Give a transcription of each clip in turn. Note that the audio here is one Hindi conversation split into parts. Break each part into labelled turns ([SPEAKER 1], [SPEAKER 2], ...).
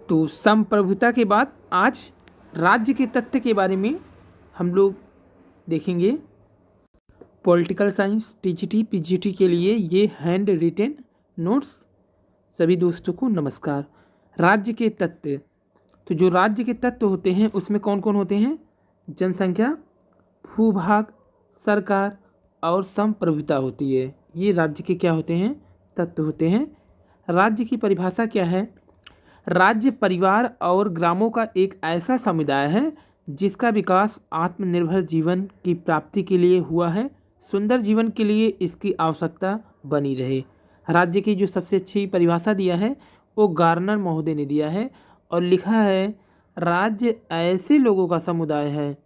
[SPEAKER 1] तो संप्रभुता के बाद आज राज्य के तथ्य के बारे में हम लोग देखेंगे। पॉलिटिकल साइंस टीजीटी पीजीटी के लिए ये हैंड रिटेन नोट्स। सभी दोस्तों को नमस्कार। राज्य के तथ्य, तो जो राज्य के तत्व होते हैं उसमें कौन कौन होते हैं? जनसंख्या, भूभाग, सरकार और संप्रभुता होती है। ये राज्य के क्या होते हैं? तत्व होते हैं। राज्य की परिभाषा क्या है? राज्य परिवार और ग्रामों का एक ऐसा समुदाय है जिसका विकास आत्मनिर्भर जीवन की प्राप्ति के लिए हुआ है। सुंदर जीवन के लिए इसकी आवश्यकता बनी रहे। राज्य की जो सबसे अच्छी परिभाषा दिया है वो गार्नर महोदय ने दिया है और लिखा है, राज्य ऐसे लोगों का समुदाय है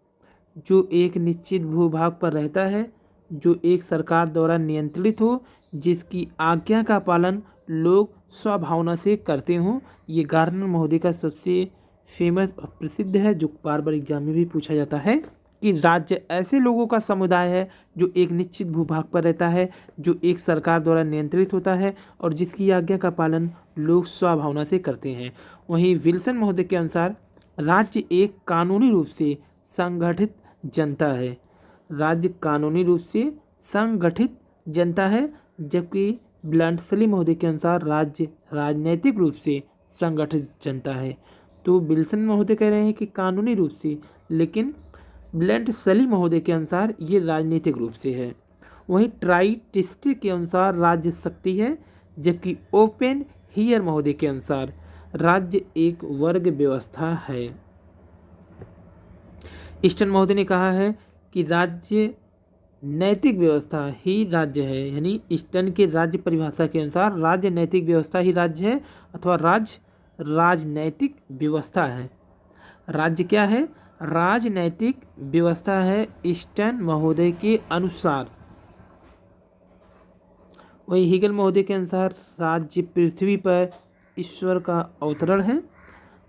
[SPEAKER 1] जो एक निश्चित भूभाग पर रहता है, जो एक सरकार द्वारा नियंत्रित हो, जिसकी आज्ञा का पालन लोग स्वभावना से करते हों। ये गार्नर महोदय का सबसे फेमस और प्रसिद्ध है, जो बार बार एग्जाम में भी पूछा जाता है कि राज्य ऐसे लोगों का समुदाय है जो एक निश्चित भूभाग पर रहता है, जो एक सरकार द्वारा नियंत्रित होता है और जिसकी आज्ञा का पालन लोग स्वभावना से करते हैं। वहीं विल्सन महोदय के अनुसार राज्य एक कानूनी रूप से संगठित जनता है। राज्य कानूनी रूप से संगठित जनता है, जबकि ब्लंटसली महोदय के अनुसार राज्य राजनैतिक रूप से संगठित जनता है। तो विल्सन महोदय कह रहे हैं कि कानूनी रूप से, लेकिन ब्लंटसली महोदय के अनुसार ये राजनीतिक रूप से है। वहीं ट्राइटिस्टी के अनुसार राज्य शक्ति है, जबकि ओपन हियर महोदय के अनुसार राज्य एक वर्ग व्यवस्था है। ईस्टर्न महोदय ने कहा है कि राज्य नैतिक व्यवस्था ही राज्य है, यानी ईस्टर्न के राज्य परिभाषा के अनुसार राज्य नैतिक व्यवस्था ही राज्य है, अथवा राज्य राजनैतिक व्यवस्था है। राज्य क्या है? राजनैतिक व्यवस्था है ईस्टर्न महोदय के अनुसार। वही हिगल महोदय के अनुसार राज्य पृथ्वी पर ईश्वर का अवतरण है।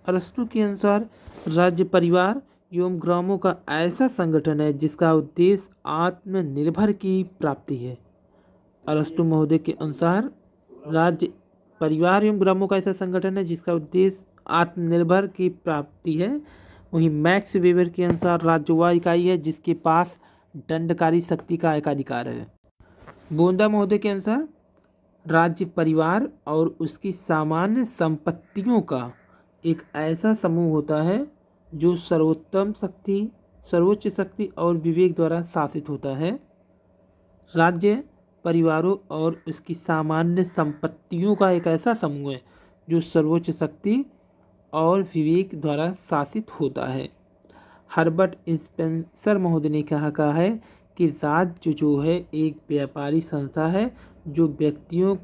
[SPEAKER 1] अरस्तु के अनुसार राज्य परिवार एवं ग्रामों का ऐसा संगठन है जिसका उद्देश्य आत्मनिर्भर की प्राप्ति है। अरस्तु महोदय के अनुसार राज्य परिवार एवं ग्रामों का ऐसा संगठन है जिसका उद्देश्य आत्मनिर्भर की प्राप्ति है। वहीं मैक्स वेबर के अनुसार राज्य वह इकाई है जिसके पास दंडकारी शक्ति का एकाधिकार है। गोंदा महोदय के अनुसार राज्य परिवार और उसकी सामान्य संपत्तियों का एक ऐसा समूह होता है जो सर्वोच्च शक्ति और विवेक द्वारा शासित होता है। राज्य परिवारों और उसकी सामान्य संपत्तियों का एक ऐसा समूह है जो सर्वोच्च शक्ति और विवेक द्वारा शासित होता है। हर्बर्ट स्पेंसर महोदय ने कहा है कि राज्य जो है एक व्यापारी संस्था है जो व्यक्तियों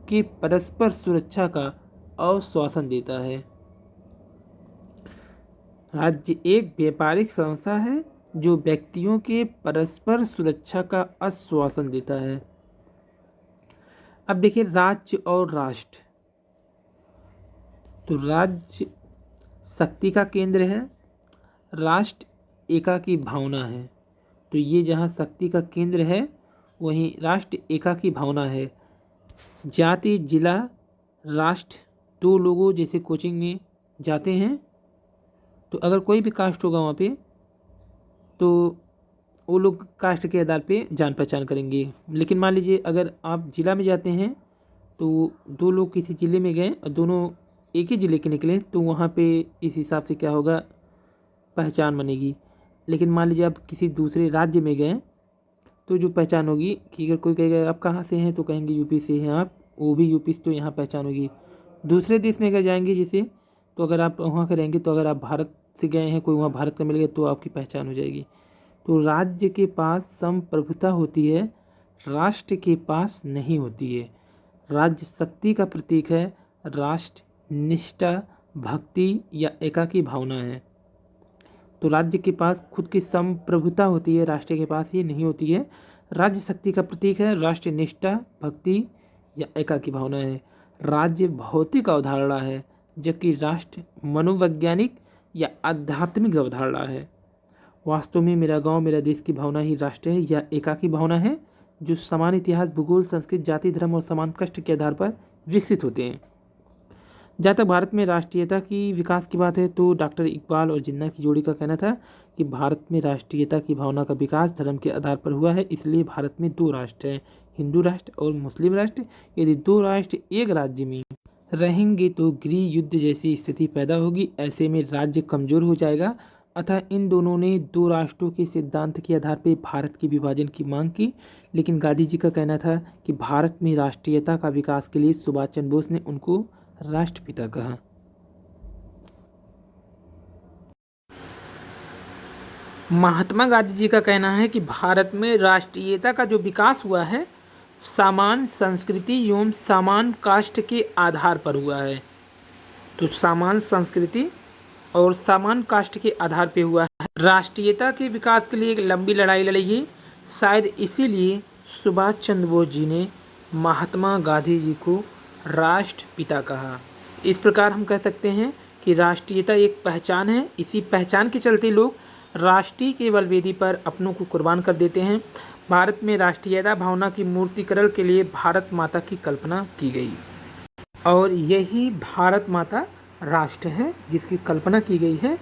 [SPEAKER 1] की परस्पर सुरक्षा का आश्वासन देता है। राज्य एक व्यापारिक संस्था है जो व्यक्तियों के परस्पर सुरक्षा का आश्वासन देता है। अब देखिए राज्य और राष्ट्र। तो राज्य शक्ति का केंद्र है, राष्ट्र एका की भावना है। तो ये जहाँ शक्ति का केंद्र है वहीं राष्ट्र एका की भावना है। जाति, जिला, राष्ट्र दो लोगों जैसे कोचिंग में जाते हैं तो अगर कोई भी कास्ट होगा वहाँ पे तो वो लोग कास्ट के आधार पे जान पहचान करेंगे। लेकिन मान लीजिए अगर आप जिला में जाते हैं तो दो लोग किसी ज़िले में गए और दोनों एक ही ज़िले के निकले तो वहाँ पे इस हिसाब से क्या होगा, पहचान बनेगी। लेकिन मान लीजिए आप किसी दूसरे राज्य में गए तो जो पहचान होगी कि अगर कोई कहेगा आप कहाँ से हैं तो कहेंगे यूपी से हैं आप, वो भी यूपी से, तो यहाँ पहचान होगी। दूसरे देश में अगर जाएंगे जैसे, तो अगर आप वहाँ के रहेंगे तो अगर आप भारत से गए हैं, कोई वहाँ भारत का मिल गया तो आपकी पहचान हो जाएगी। तो राज्य के पास संप्रभुता होती है, राष्ट्र के पास नहीं होती है। राज्य शक्ति का प्रतीक है, राष्ट्र निष्ठा, भक्ति या एकाकी भावना है। तो राज्य के पास खुद की संप्रभुता होती है, राष्ट्र के पास ये नहीं होती है। राज्य शक्ति का प्रतीक है, राष्ट्र निष्ठा, भक्ति या एकाकी भावना है। राज्य भौतिक अवधारणा है जबकि राष्ट्र मनोवैज्ञानिक या आध्यात्मिक अवधारणा है। वास्तव में मेरा गांव मेरा देश की भावना ही राष्ट्र है या एकाकी भावना है जो समान इतिहास, भूगोल, संस्कृति, जाति, धर्म और समान कष्ट के आधार पर विकसित होते हैं। जहाँ तक भारत में राष्ट्रीयता की विकास की बात है तो डॉक्टर इकबाल और जिन्ना की जोड़ी का कहना था कि भारत में राष्ट्रीयता की भावना का विकास धर्म के आधार पर हुआ है, इसलिए भारत में दो राष्ट्र हैं, हिंदू राष्ट्र और मुस्लिम राष्ट्र। यदि दो राष्ट्र एक राज्य में रहेंगे तो गृह युद्ध जैसी स्थिति पैदा होगी, ऐसे में राज्य कमजोर हो जाएगा। अतः इन दोनों ने दो राष्ट्रों के सिद्धांत के आधार पर भारत के विभाजन की मांग की, लेकिन गांधी जी का कहना था कि भारत में राष्ट्रीयता का विकास के लिए सुभाष चंद्र बोस ने उनको राष्ट्रपिता कहा। महात्मा गांधी जी का कहना है कि भारत में राष्ट्रीयता का जो विकास हुआ है समान संस्कृति एवं समान कास्ट के आधार पर हुआ है। तो समान संस्कृति और समान कास्ट के आधार पर हुआ है। राष्ट्रीयता के विकास के लिए एक लंबी लड़ाई लड़ी है, शायद इसीलिए सुभाष चंद्र बोस जी ने महात्मा गांधी जी को राष्ट्रपिता कहा। इस प्रकार हम कह सकते हैं कि राष्ट्रीयता एक पहचान है, इसी पहचान के चलते लोग राष्ट्रीय के बलवेदी पर अपनों को कुर्बान कर देते हैं। भारत में राष्ट्रीयता भावना की मूर्तिकरण के लिए भारत माता की कल्पना की गई और यही भारत माता राष्ट्र है जिसकी कल्पना की गई है।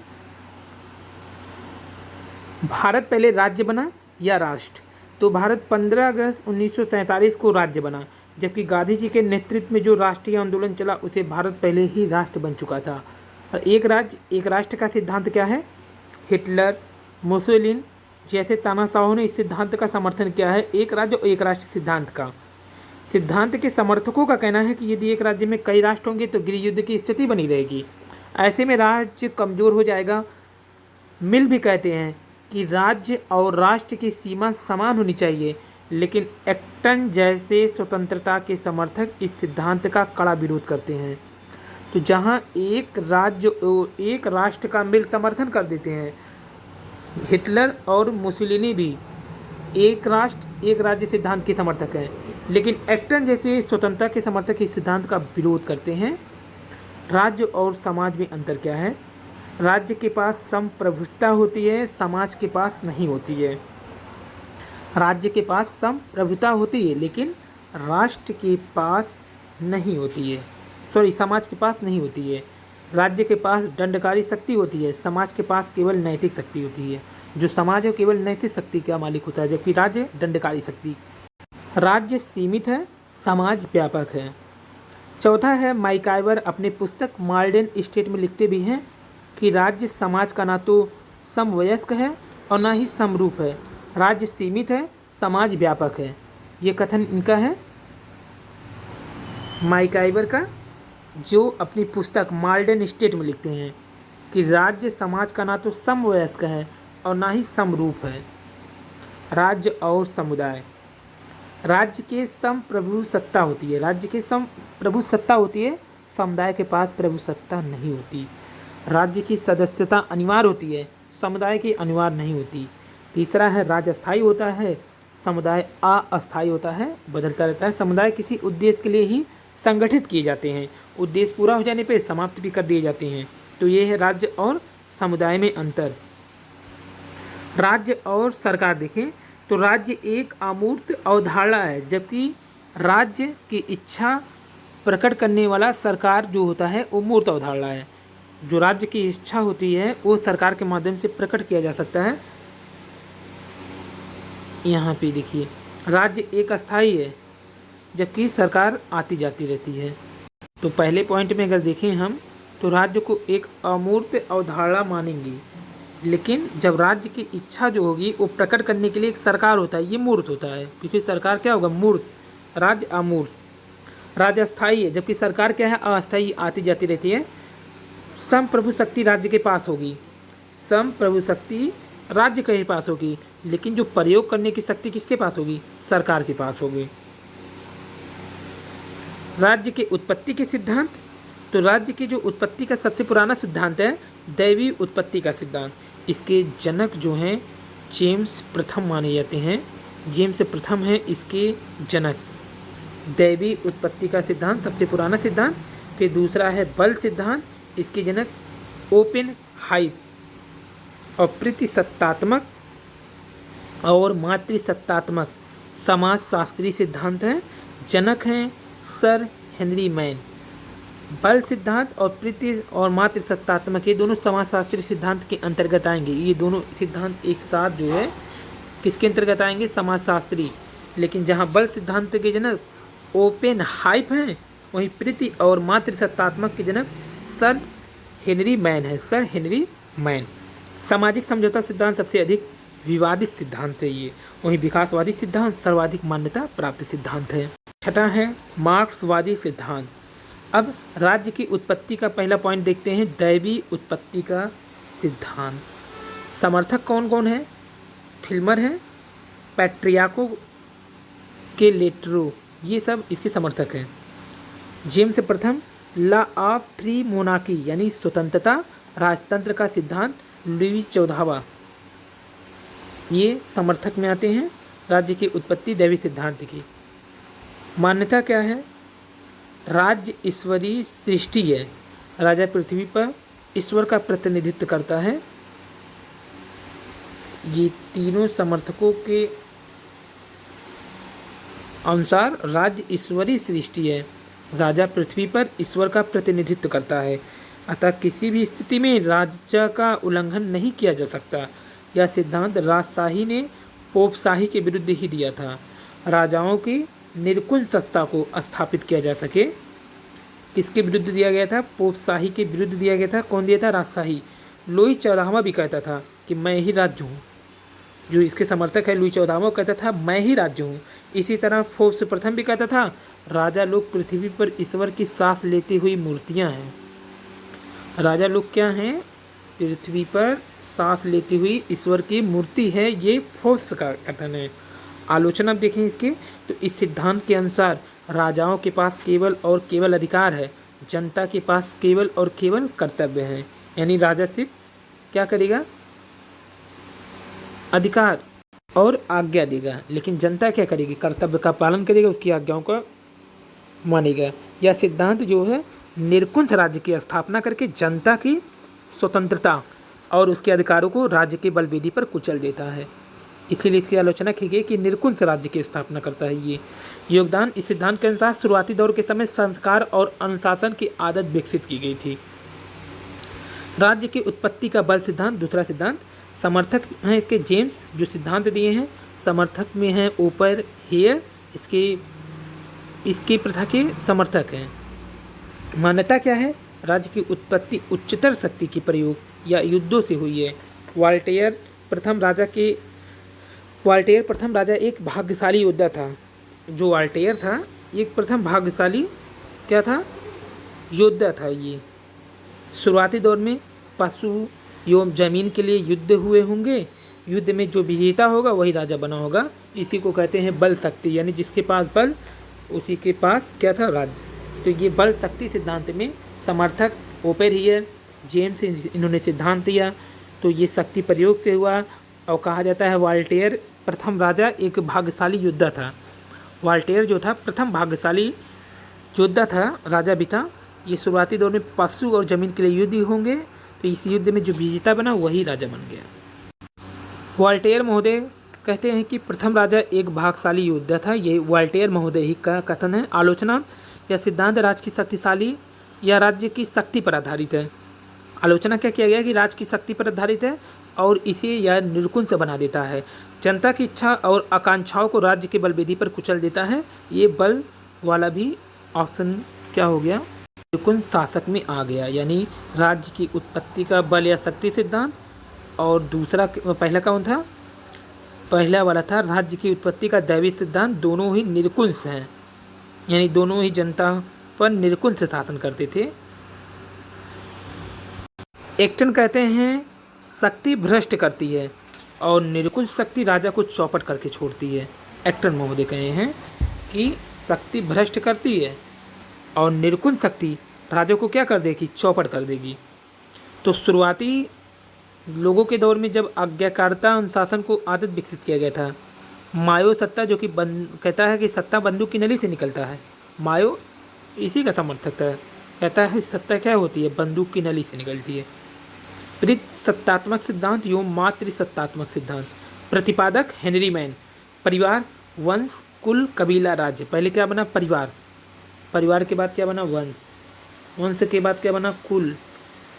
[SPEAKER 1] भारत पहले राज्य बना या राष्ट्र? तो भारत 15 अगस्त 1947 को राज्य बना, जबकि गांधी जी के नेतृत्व में जो राष्ट्रीय आंदोलन चला उसे भारत पहले ही राष्ट्र बन चुका था। और एक राज्य एक राष्ट्र का सिद्धांत क्या है? हिटलर, मुसोलिनी जैसे तानाशाहों ने इस सिद्धांत का समर्थन किया है, एक राज्य और एक राष्ट्र सिद्धांत का। सिद्धांत के समर्थकों का कहना है कि यदि एक राज्य में कई राष्ट्र होंगे तो गृह युद्ध की स्थिति बनी रहेगी, ऐसे में राज्य कमजोर हो जाएगा। मिल भी कहते हैं कि राज्य और राष्ट्र की सीमा समान होनी चाहिए, लेकिन एक्टन जैसे स्वतंत्रता के समर्थक इस सिद्धांत का कड़ा विरोध करते हैं। तो जहां एक राज्य और एक राष्ट्र का मिल समर्थन कर देते हैं, हिटलर और मुसोलिनी भी एक राष्ट्र एक राज्य सिद्धांत के समर्थक हैं, लेकिन एक्टन जैसे स्वतंत्रता के समर्थक इस सिद्धांत का विरोध करते हैं। राज्य और समाज में अंतर क्या है? राज्य के पास संप्रभुता होती है, समाज के पास नहीं होती है। राज्य के पास संप्रभुता होती है लेकिन राष्ट्र के पास नहीं होती है, समाज के पास नहीं होती है। राज्य के पास दंडकारी शक्ति होती है, समाज के पास केवल नैतिक शक्ति होती है। जो समाज है केवल नैतिक शक्ति का मालिक होता है, जबकि राज्य दंडकारी शक्ति। राज्य सीमित है, समाज व्यापक है। चौथा है, मैकाइवर अपने पुस्तक मॉडर्न स्टेट में लिखते भी हैं कि राज्य समाज का ना तो समवयस्क है और ना ही समरूप है। राज्य सीमित है, समाज व्यापक है। ये कथन इनका है मैकाइवर का, जो अपनी पुस्तक मॉडर्न स्टेट में लिखते हैं कि राज्य समाज का ना तो समवयस्क है और ना ही समरूप है। राज्य और समुदाय। राज्य के संप्रभु सत्ता होती है, राज्य के संप्रभु सत्ता होती है, समुदाय के पास प्रभु सत्ता नहीं होती। राज्य की सदस्यता अनिवार्य होती है, समुदाय की अनिवार्य नहीं होती। तीसरा है, राज्य अस्थायी होता है, समुदाय अस्थायी होता है, बदलता रहता है। समुदाय किसी उद्देश्य के लिए ही संगठित किए जाते हैं, उद्देश्य पूरा हो जाने पर समाप्त भी कर दिए जाते हैं। तो ये है राज्य और समुदाय में अंतर। राज्य और सरकार देखें तो राज्य एक अमूर्त अवधारणा है, जबकि राज्य की इच्छा प्रकट करने वाला सरकार जो होता है वो मूर्त अवधारणा है। जो राज्य की इच्छा होती है वो सरकार के माध्यम से प्रकट किया जा सकता है। यहाँ पे देखिए, राज्य एक अस्थायी है जबकि सरकार आती जाती रहती है। तो पहले पॉइंट में अगर देखें हम तो राज्य को एक अमूर्त अवधारणा मानेंगे, लेकिन जब राज्य की इच्छा जो होगी वो प्रकट करने के लिए एक सरकार होता है, ये मूर्त होता है, क्योंकि सरकार क्या होगा? मूर्त। राज्य अमूर्त। राज्य अस्थायी है जबकि सरकार क्या है? अस्थायी, आती जाती रहती है। संप्रभु शक्ति राज्य के पास होगी, संप्रभु शक्ति राज्य के पास होगी, लेकिन जो प्रयोग करने की शक्ति किसके पास होगी? सरकार के पास होगी। राज्य के उत्पत्ति के सिद्धांत। तो राज्य की जो उत्पत्ति का सबसे पुराना सिद्धांत है दैवी उत्पत्ति का सिद्धांत। इसके जनक जो हैं जेम्स प्रथम माने जाते हैं, जेम्स प्रथम है इसके जनक। दैवी उत्पत्ति का सिद्धांत सबसे पुराना सिद्धांत। फिर दूसरा है बल सिद्धांत, इसके जनक ओपेनहाइमर। और प्रतिसत्तात्मक और मातृसत्तात्मक समाजशास्त्री सिद्धांत हैं, जनक हैं सर हेनरी मैन। बल सिद्धांत और प्रीति और मातृ सत्तात्मक ये दोनों समाजशास्त्री सिद्धांत के अंतर्गत आएंगे। ये दोनों सिद्धांत एक साथ जो है किसके अंतर्गत आएंगे? समाजशास्त्री। लेकिन जहाँ बल सिद्धांत के जनक ओपेनहाइमर हैं, वहीं प्रीति और मातृ सत्तात्मक के जनक सर हेनरी मैन है। Sir Henry man. सामाजिक समझौता सिद्धांत सबसे अधिक विवादित सिद्धांत है ये। वहीं विकासवादी सिद्धांत सर्वाधिक मान्यता प्राप्त सिद्धांत है। छठा है मार्क्सवादी सिद्धांत। अब राज्य की उत्पत्ति का पहला पॉइंट देखते हैं, दैवी उत्पत्ति का सिद्धांत। समर्थक कौन कौन है? फिल्मर है, पैट्रियाको के लेटरो, ये सब इसके समर्थक हैं। जेम्स प्रथम लॉ ऑफ फ्री मोनार्की यानी स्वतंत्रता राजतंत्र का सिद्धांत, लुई 14वां, ये समर्थक में आते हैं राज्य की उत्पत्ति दैवी सिद्धांत की। मान्यता क्या है? राज्य ईश्वरीय सृष्टि है। राजा पृथ्वी पर ईश्वर का प्रतिनिधित्व करता है। ये तीनों समर्थकों के अनुसार राज्य ईश्वरीय सृष्टि है। राजा पृथ्वी पर ईश्वर का प्रतिनिधित्व करता है, अतः किसी भी स्थिति में राज्य का उल्लंघन नहीं किया जा सकता। यह सिद्धांत राजशाही ने पोपशाही के विरुद्ध ही दिया था। राजाओं की निर्कुंज सत्ता को स्थापित किया जा सके। किसके विरुद्ध दिया गया था? पोपशाही के विरुद्ध दिया गया था। कौन दिया था? राजशाही। लुई 14वां भी कहता था कि मैं ही राज्य हूँ। जो इसके समर्थक है लुई 14वां कहता था मैं ही राज्य हूँ। इसी तरह फोर्ब्स प्रथम भी कहता था राजा लोग पृथ्वी पर ईश्वर की सांस लेती हुई मूर्तियाँ हैं। राजा लोग क्या हैं? पृथ्वी पर सांस लेती हुई ईश्वर की मूर्ति है, ये फोर्ब्स का कथन है। आलोचना देखें इसके तो इस सिद्धांत के अनुसार राजाओं के पास केवल और केवल अधिकार है, जनता के पास केवल और केवल कर्तव्य है। यानी राजा सिर्फ क्या करेगा? अधिकार और आज्ञा देगा, लेकिन जनता क्या करेगी? कर्तव्य का पालन करेगा, उसकी आज्ञाओं का मानेगा। यह सिद्धांत जो है निरकुंज राज्य की स्थापना करके जनता की स्वतंत्रता और उसके अधिकारों को राज्य के बलवेदी पर कुचल देता है। इसीलिए इसकी आलोचना की गई कि निरकुंज राज्य की स्थापना करता है ये। योगदान इस सिद्धांत के अनुसार शुरुआती दौर के समय संस्कार और अनुशासन की आदत विकसित की गई थी। राज्य की उत्पत्ति का बल सिद्धांत दूसरा सिद्धांत। समर्थक हैं इसके जेम्स, जो सिद्धांत दिए हैं। समर्थक में हैं ओपर हेयर, इसकी प्रथा के समर्थक हैं। मान्यता क्या है? राज्य की उत्पत्ति उच्चतर शक्ति के प्रयोग या युद्धों से हुई है। वाल्टेयर प्रथम राजा एक भाग्यशाली योद्धा था। जो वाल्टेयर था एक प्रथम भाग्यशाली क्या था? योद्धा था। ये शुरुआती दौर में पशु एवं जमीन के लिए युद्ध हुए होंगे। युद्ध में जो विजेता होगा वही राजा बना होगा। इसी को कहते हैं बल शक्ति, यानी जिसके पास बल उसी के पास क्या था? राज्य। तो ये बल शक्ति सिद्धांत में समर्थक ओपर हियर, जेम्स, इन्होंने सिद्धांत दिया। तो ये शक्ति प्रयोग से हुआ और कहा जाता है वाल्टेयर प्रथम राजा एक भाग्यशाली योद्धा था। वाल्टेयर जो था प्रथम भाग्यशाली योद्धा था, राजा भी था। ये शुरुआती दौर में पशु और जमीन के लिए युद्ध होंगे, तो इस युद्ध में जो विजेता बना वही राजा बन गया। वाल्टेयर महोदय कहते हैं कि प्रथम राजा एक भाग्यशाली योद्धा था। ये वाल्टेयर महोदय ही का कथन है। आलोचना या सिद्धांत राज्य की शक्तिशाली या राज्य की शक्ति पर आधारित है। आलोचना क्या किया गया कि राज्य की शक्ति पर आधारित है और इसे यह निर्कुंज से बना देता है। जनता की इच्छा और आकांक्षाओं को राज्य के बलवेदी पर कुचल देता है। ये बल वाला भी ऑप्शन क्या हो गया? निर्कुंज शासक में आ गया। यानी राज्य की उत्पत्ति का बल या शक्ति सिद्धांत, और दूसरा पहला कौन था? पहला वाला था राज्य की उत्पत्ति का दैवी सिद्धांत। दोनों ही निर्कुंज हैं, यानी दोनों ही जनता पर निर्कुंज से शासन करते थे। एक्टन कहते हैं शक्ति भ्रष्ट करती है और निर्कुंज शक्ति राजा को चौपट करके छोड़ती है। एक्टन महोदय कहे हैं कि शक्ति भ्रष्ट करती है और निर्कुंज शक्ति राजा को क्या कर देगी? चौपट कर देगी। तो शुरुआती लोगों के दौर में जब आज्ञाकारिता अनुशासन को आदत विकसित किया गया था, मायो सत्ता जो कि कहता है कि सत्ता बंदूक की नली से निकलता है, मायो इसी का समर्थक था। कहता है सत्ता क्या होती है? बंदूक की नली से निकलती है। प्रीत सत्तात्मक सिद्धांत एवं मातृ सत्तात्मक सिद्धांत। प्रतिपादक हेनरी मैन। परिवार, वंश, कुल, कबीला, राज्य। पहले क्या बना? परिवार। परिवार के बाद क्या बना? वंश। वंश के बाद क्या बना, कुल,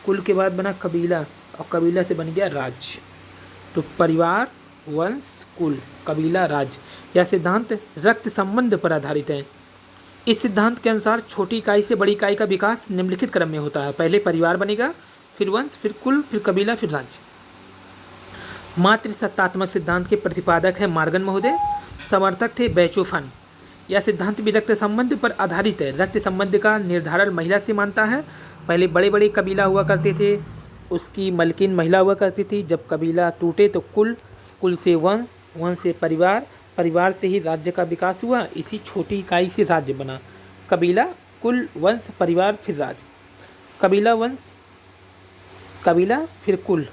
[SPEAKER 1] कुल के बाद बना कबीला, और कबीला से बन गया राज्य। तो परिवार, वंश, कुल, कबीला, राज्य। यह सिद्धांत रक्त संबंध पर आधारित है। इस सिद्धांत के अनुसार छोटी इकाई से बड़ी इकाई का विकास निम्नलिखित क्रम में होता है। पहले परिवार बनेगा, फिर वंश, फिर कुल, फिर कबीला, फिर राज्य। मातृसत्तात्मक सिद्धांत के प्रतिपादक है मार्गन महोदय, समर्थक थे बेचोफन। यह सिद्धांत भी रक्त संबंध पर आधारित है। रक्त संबंध का निर्धारण महिला से मानता है। पहले बड़े बड़े कबीला हुआ करते थे, उसकी मलकिन महिला हुआ करती थी। जब कबीला टूटे तो कुल, कुल से वंश, वंश से परिवार, परिवार से ही राज्य का विकास हुआ। इसी छोटी इकाई से राज्य बना। कबीला, कुल, वंश, परिवार, फिर राज्य। कबीला, वंश, कबीला, फिर कुल,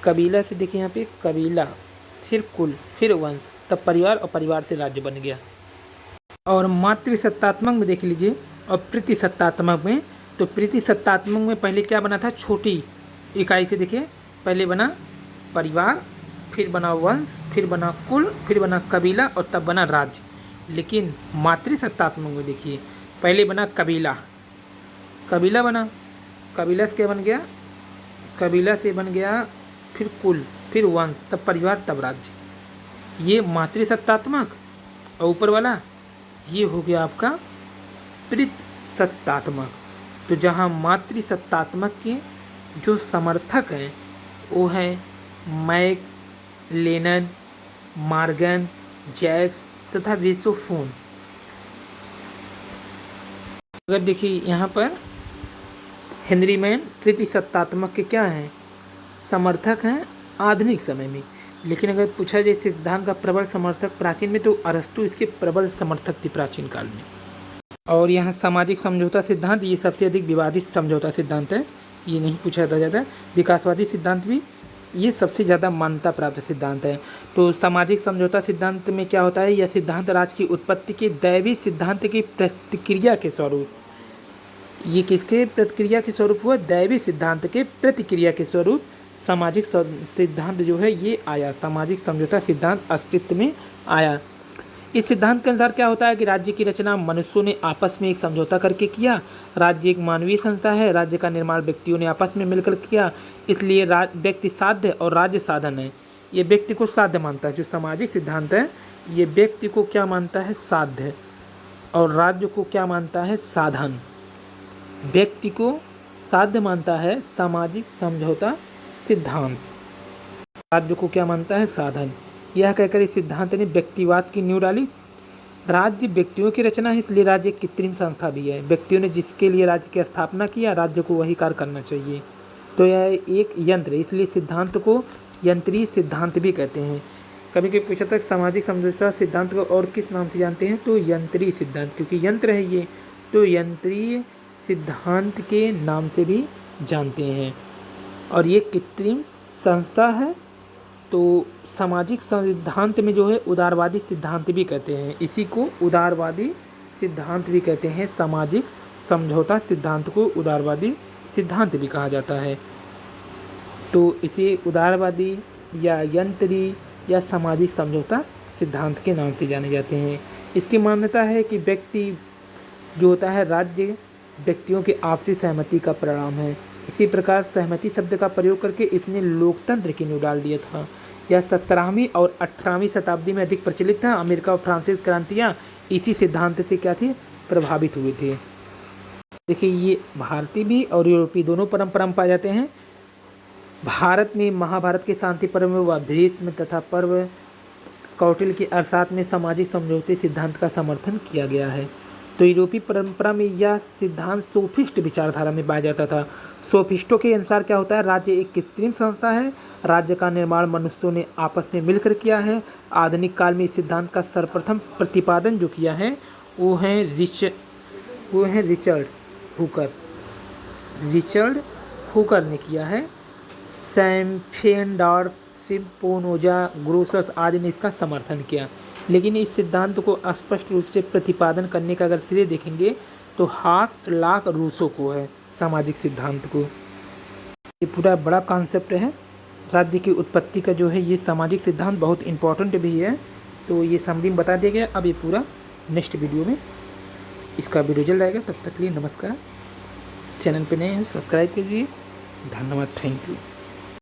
[SPEAKER 1] कबीला से देखिए यहाँ पे कबीला, फिर कुल, फिर वंश, तब परिवार, और परिवार से राज्य बन गया। और मातृसत्तात्मक में देख लीजिए, और प्रतिसत्तात्मक में, तो प्रतिसत्तात्मक में पहले क्या बना था, छोटी इकाई से देखिए, पहले बना परिवार, फिर बना वंश, फिर बना कुल, फिर बना कबीला, और तब बना राज्य। लेकिन मातृसत्तात्मक में देखिए, पहले बना कबीला, कबीला बना, कबीला से क्या बन गया, कबीला से बन गया फिर कुल, फिर वंश, तब परिवार, तब राज्य। ये मातृसत्तात्मक। और ऊपर वाला ये हो गया आपका प्रतिसत्तात्मक। तो जहाँ मातृसत्तात्मक के जो समर्थक हैं वो हैं मैक, लेनन, मार्गन, जैक्स तथा वेसोफोन। अगर देखिए यहाँ पर हेनरी मैन प्रतिसत्तात्मक के क्या हैं, समर्थक हैं आधुनिक समय में। लेकिन अगर पूछा जाए सिद्धांत का प्रबल समर्थक प्राचीन में, तो अरस्तु इसके प्रबल समर्थक थे प्राचीन काल में। और यहाँ सामाजिक समझौता सिद्धांत, ये सबसे अधिक विवादित समझौता सिद्धांत है, ये नहीं पूछा जाता। विकासवादी सिद्धांत भी ये सबसे ज़्यादा मान्यता प्राप्त सिद्धांत है। तो सामाजिक समझौता सिद्धांत में क्या होता है, यह सिद्धांत राज्य की उत्पत्ति के दैवी सिद्धांत की प्रतिक्रिया के स्वरूप, ये किसके प्रतिक्रिया के स्वरूप हुआ, दैवी सिद्धांत के प्रतिक्रिया के स्वरूप सामाजिक सिद्धांत जो है ये आया, सामाजिक समझौता सिद्धांत अस्तित्व में आया। इस सिद्धांत के अनुसार क्या होता है कि राज्य की रचना मनुष्यों ने आपस में एक समझौता करके किया। राज्य एक मानवीय संस्था है, राज्य का निर्माण व्यक्तियों ने आपस में मिलकर किया, इसलिए व्यक्ति साध्य और राज्य साधन है। ये व्यक्ति को साध्य मानता है, जो सामाजिक सिद्धांत है ये व्यक्ति को क्या मानता है, साध्य, और राज्य को क्या मानता है, साधन। व्यक्ति को साध्य मानता है सामाजिक समझौता सिद्धांत, राज्य को क्या मानता है, साधन। यह कहकर इस सिद्धांत ने व्यक्तिवाद की नींव डाली। राज्य व्यक्तियों की रचना है, इसलिए राज्य एक कृत्रिम संस्था भी है। व्यक्तियों ने जिसके लिए राज्य की स्थापना किया, राज्य को वही कार्य करना चाहिए। तो यह एक यंत्र है, इसलिए सिद्धांत को यंत्रीय सिद्धांत भी कहते हैं। कभी कभी पूछा था सामाजिक समझौता सिद्धांत को और किस नाम से जानते हैं, तो यंत्रीय सिद्धांत, क्योंकि यंत्र है ये, तो यंत्रीय सिद्धांत के नाम से भी जानते हैं। और ये कृत्रिम संस्था है। तो सामाजिक सिद्धांत में जो है उदारवादी सिद्धांत भी कहते हैं, इसी को उदारवादी सिद्धांत भी कहते हैं। सामाजिक समझौता सिद्धांत को उदारवादी सिद्धांत भी कहा जाता है। तो इसे उदारवादी या यंत्री या सामाजिक समझौता सिद्धांत के नाम से जाने जाते हैं। इसकी मान्यता है कि व्यक्ति जो होता है, राज्य व्यक्तियों की आपसी सहमति का परिणाम है। इसी प्रकार सहमति शब्द का प्रयोग करके इसने लोकतंत्र की नींव डाल दिया था। यह 17वीं और 18वीं शताब्दी में अधिक प्रचलित था। अमेरिका और फ्रांसीसी क्रांतियाँ इसी सिद्धांत से क्या थी, प्रभावित हुए थे। देखिए ये भारतीय भी और यूरोपीय दोनों परंपरा में पाए जाते हैं। भारत में महाभारत के शांति पर्व में व भीष्म तथा पर्व कौटिल्य की अर्थशास्त्र में सामाजिक समझौते सिद्धांत का समर्थन किया गया है। तो यूरोपीय परंपरा में यह सिद्धांत सोफिस्ट विचारधारा में पाया जाता था। सोफिस्टों के अनुसार क्या होता है, राज्य एक कृत्रिम संस्था है, राज्य का निर्माण मनुष्यों ने आपस में मिलकर किया है। आधुनिक काल में इस सिद्धांत का सर्वप्रथम प्रतिपादन जो किया है वो है रिचर्ड हुकर। रिचर्ड हुकर ने किया है। सैम्फेनडॉर्फ, स्पिनोजा, ग्रोसस आदि ने इसका समर्थन किया। लेकिन इस सिद्धांत को स्पष्ट रूप से प्रतिपादन करने का अगर श्रेय देखेंगे तो हाथ लाख रूसों को है, सामाजिक सिद्धांत को। ये पूरा बड़ा कॉन्सेप्ट है राज्य की उत्पत्ति का जो है, ये सामाजिक सिद्धांत बहुत इम्पोर्टेंट भी है। तो ये समरी में बता दिया गया। अब ये पूरा नेक्स्ट वीडियो में इसका वीडियो जल्द आएगा। तब तक के लिए नमस्कार। चैनल पे नए हैं सब्सक्राइब कीजिए। धन्यवाद, थैंक यू।